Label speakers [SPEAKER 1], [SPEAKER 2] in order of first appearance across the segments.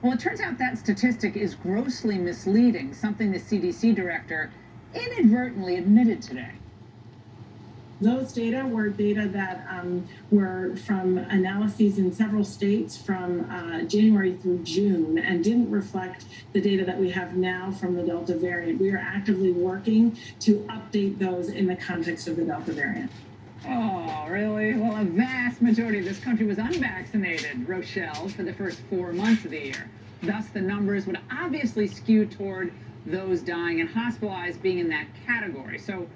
[SPEAKER 1] Well, it turns out that statistic is grossly misleading, something the CDC director inadvertently admitted today.
[SPEAKER 2] Those data were data that were from analyses in several states from January through June and didn't reflect the data that we have now from the Delta variant. We are actively working to update those in the context of the Delta variant.
[SPEAKER 1] Oh, really? Well, a vast majority of this country was unvaccinated, Rochelle, for the first 4 months of the year. Thus, the numbers would obviously skew toward those dying and hospitalized being in that category. So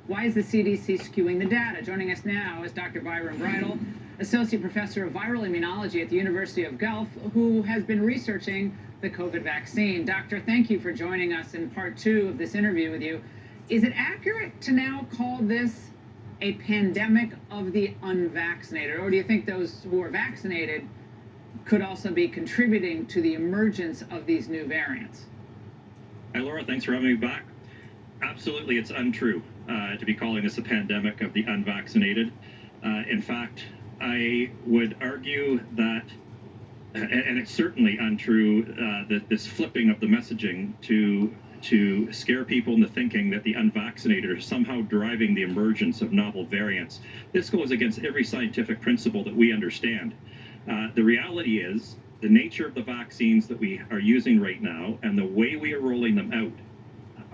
[SPEAKER 1] why is the CDC skewing the data? Joining us now is Dr. Byram Bridle, Associate Professor of Viral Immunology at the University of Guelph, who has been researching the COVID vaccine. Doctor, thank you for joining us in part 2 of this interview with you. Is it accurate to now call this a pandemic of the unvaccinated, or do you think those who are vaccinated could also be contributing to the emergence of these new variants?
[SPEAKER 3] Hi, Laura. Thanks for having me back. Absolutely, it's untrue to be calling this a pandemic of the unvaccinated. In fact, I would argue that, and it's certainly untrue, that this flipping of the messaging to scare people into thinking that the unvaccinated are somehow driving the emergence of novel variants. This goes against every scientific principle that we understand. The reality is the nature of the vaccines that we are using right now and the way we are rolling them out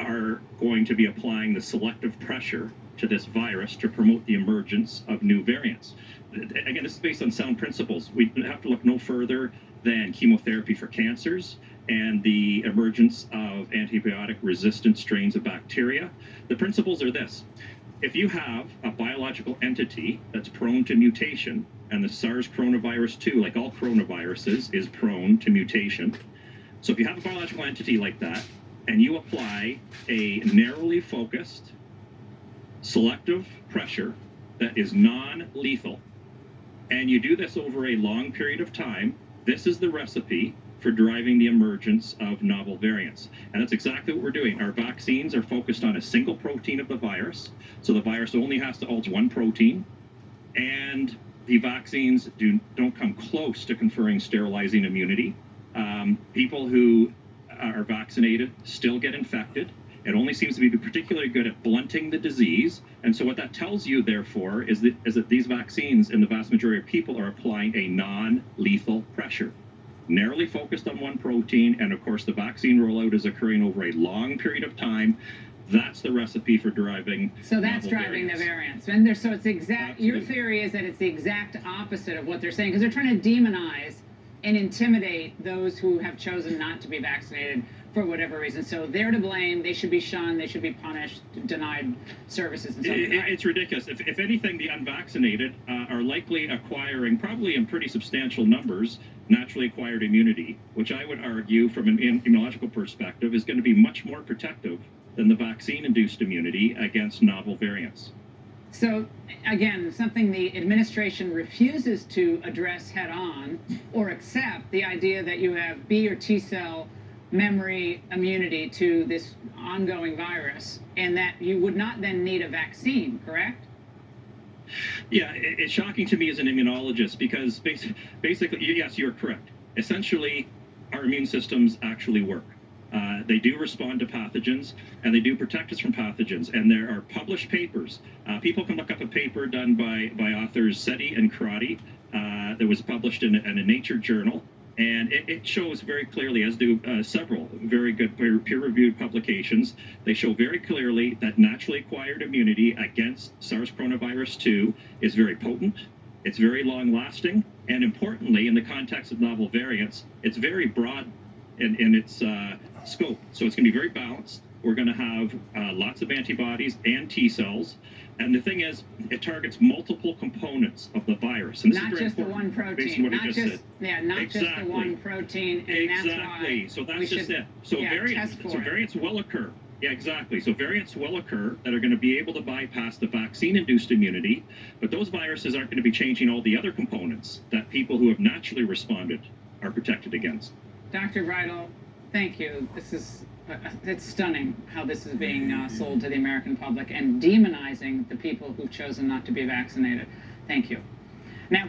[SPEAKER 3] are going to be applying the selective pressure to this virus to promote the emergence of new variants. Again, this is based on sound principles. We have to look no further than chemotherapy for cancers and the emergence of antibiotic-resistant strains of bacteria. The principles are this. If you have a biological entity that's prone to mutation, and the SARS coronavirus 2, like all coronaviruses, is prone to mutation. So if you have a biological entity like that, and you apply a narrowly focused, selective pressure that is non-lethal, and you do this over a long period of time, this is the recipe for driving the emergence of novel variants. And that's exactly what we're doing. Our vaccines are focused on a single protein of the virus, so the virus only has to alter one protein, and the vaccines don't come close to conferring sterilizing immunity. People who are vaccinated still get infected. It only seems to be particularly good at blunting the disease. And so what that tells you, therefore, is that these vaccines, in the vast majority of people, are applying a non-lethal pressure, narrowly focused on one protein. And of course, the vaccine rollout is occurring over a long period of time. That's the recipe for driving.
[SPEAKER 1] So that's driving the variants. And so it's exact. Your theory is that it's the exact opposite of what they're saying, because they're trying to demonize and intimidate those who have chosen not to be vaccinated for whatever reason. So they're to blame. They should be shunned. They should be punished, denied services, and so on.
[SPEAKER 3] It's ridiculous. If anything, the unvaccinated are likely acquiring, probably in pretty substantial numbers, naturally acquired immunity, which I would argue, from an immunological perspective, is going to be much more protective than the vaccine-induced immunity against novel variants.
[SPEAKER 1] So, again, something the administration refuses to address head-on or accept, the idea that you have B or T cell memory immunity to this ongoing virus, and that you would not then need a vaccine, correct?
[SPEAKER 3] Yeah, it's shocking to me as an immunologist because basically, yes, you're correct. Essentially, our immune systems actually work. They do respond to pathogens, and they do protect us from pathogens. And there are published papers. People can look up a paper done by authors Seti and Karate that was published in a Nature journal. And it shows very clearly, as do several very good peer-reviewed publications, they show very clearly that naturally acquired immunity against SARS coronavirus 2 is very potent, it's very long-lasting, and importantly, in the context of novel variants, it's very broad in its scope. So it's going to be very balanced. We're going to have lots of antibodies and T cells. And the thing is, it targets multiple components of the virus. And this
[SPEAKER 1] not
[SPEAKER 3] is very
[SPEAKER 1] just the one protein. Not just the one protein. And
[SPEAKER 3] exactly.
[SPEAKER 1] That's
[SPEAKER 3] so that's just it. So variants will occur. Yeah, exactly. So variants will occur that are going to be able to bypass the vaccine-induced immunity, but those viruses aren't going to be changing all the other components that people who have naturally responded are protected against.
[SPEAKER 1] Dr. Bridle, thank you. This is it's stunning how this is being sold to the American public and demonizing the people who've chosen not to be vaccinated. Thank you. Now.